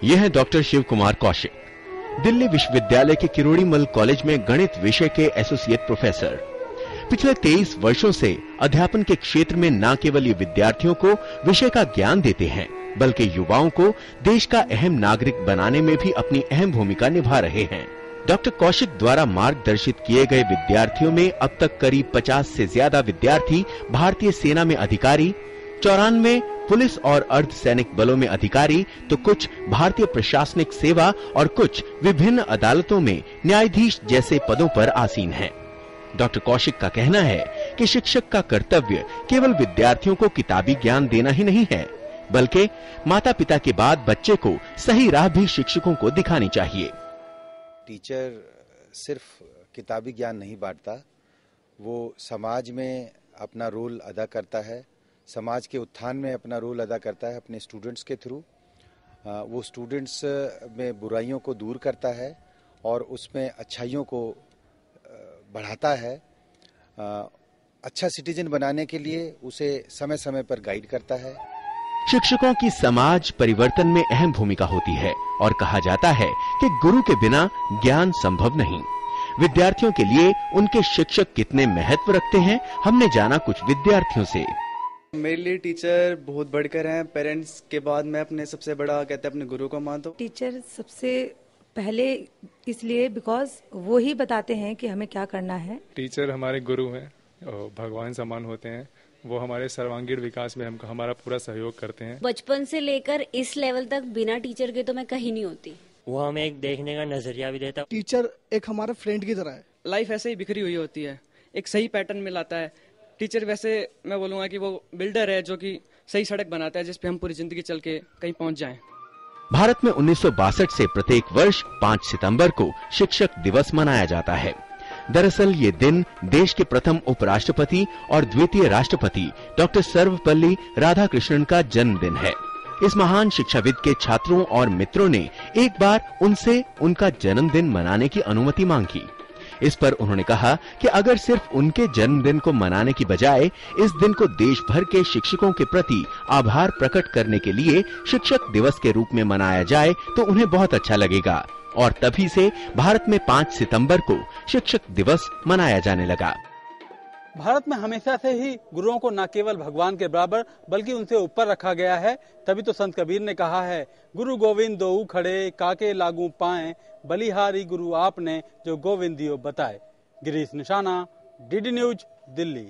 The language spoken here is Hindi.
ये हैं डॉक्टर शिव कुमार कौशिक, दिल्ली विश्वविद्यालय के किरोड़ीमल कॉलेज में गणित विषय के एसोसिएट प्रोफेसर। पिछले 23 वर्षों से अध्यापन के क्षेत्र में न केवल ये विद्यार्थियों को विषय का ज्ञान देते हैं, बल्कि युवाओं को देश का अहम नागरिक बनाने में भी अपनी अहम भूमिका निभा रहे हैं। डॉक्टर कौशिक द्वारा मार्गदर्शित किए गए विद्यार्थियों में अब तक करीब 50 से ज्यादा विद्यार्थी भारतीय सेना में अधिकारी, 94 पुलिस और अर्धसैनिक बलों में अधिकारी, तो कुछ भारतीय प्रशासनिक सेवा और कुछ विभिन्न अदालतों में न्यायाधीश जैसे पदों पर आसीन हैं। डॉक्टर कौशिक का कहना है कि शिक्षक का कर्तव्य केवल विद्यार्थियों को किताबी ज्ञान देना ही नहीं है, बल्कि माता पिता के बाद बच्चे को सही राह भी शिक्षकों को दिखानी चाहिए। टीचर सिर्फ किताबी ज्ञान नहीं बांटता, वो समाज में अपना रोल अदा करता है, समाज के उत्थान में अपना रोल अदा करता है अपने स्टूडेंट्स के थ्रू। वो स्टूडेंट्स में बुराइयों को दूर करता है और उसमें अच्छाइयों को बढ़ाता है। अच्छा सिटीजन बनाने के लिए उसे समय समय पर गाइड करता है। शिक्षकों की समाज परिवर्तन में अहम भूमिका होती है और कहा जाता है कि गुरु के बिना ज्ञान संभव नहीं। विद्यार्थियों के लिए उनके शिक्षक कितने महत्व रखते हैं, हमने जाना कुछ विद्यार्थियों से। मेरे लिए टीचर बहुत बढ़कर हैं। पेरेंट्स के बाद मैं अपने सबसे बड़ा कहते हैं अपने गुरु को मानता हूँ। टीचर सबसे पहले इसलिए बिकॉज वो ही बताते हैं कि हमें क्या करना है। टीचर हमारे गुरु हैं और भगवान समान होते हैं। वो हमारे सर्वांगीण विकास में हमारा पूरा सहयोग करते हैं। बचपन से लेकर इस लेवल तक बिना टीचर के तो मैं कहीं नहीं होती। वो हमें एक देखने का नजरिया भी देता है। टीचर एक हमारा फ्रेंड की तरह है। लाइफ ऐसे ही बिखरी हुई होती है, एक सही पैटर्न में लाता है। टीचर वैसे मैं बोलूंगा कि वो बिल्डर है जो कि सही सड़क बनाता है जिसपे हम पूरी जिंदगी चल के कहीं पहुंच जाएं। भारत में 1962 से प्रत्येक वर्ष 5 सितंबर को शिक्षक दिवस मनाया जाता है। दरअसल ये दिन देश के प्रथम उपराष्ट्रपति और द्वितीय राष्ट्रपति डॉक्टर सर्वपल्ली राधाकृष्णन का जन्मदिन है। इस महान शिक्षाविद के छात्रों और मित्रों ने एक बार उनसे उनका जन्मदिन मनाने की अनुमति मांगी। इस पर उन्होंने कहा कि अगर सिर्फ उनके जन्मदिन को मनाने की बजाय इस दिन को देश भर के शिक्षकों के प्रति आभार प्रकट करने के लिए शिक्षक दिवस के रूप में मनाया जाए तो उन्हें बहुत अच्छा लगेगा। और तभी से भारत में 5 सितंबर को शिक्षक दिवस मनाया जाने लगा। भारत में हमेशा से ही गुरुओं को न केवल भगवान के बराबर बल्कि उनसे ऊपर रखा गया है। तभी तो संत कबीर ने कहा है, गुरु गोविंद दोऊ खड़े काके लागू पाए, बलिहारी गुरु आपने जो गोविंद दियो बताए। गिरीश निशाना, डीडी न्यूज, दिल्ली।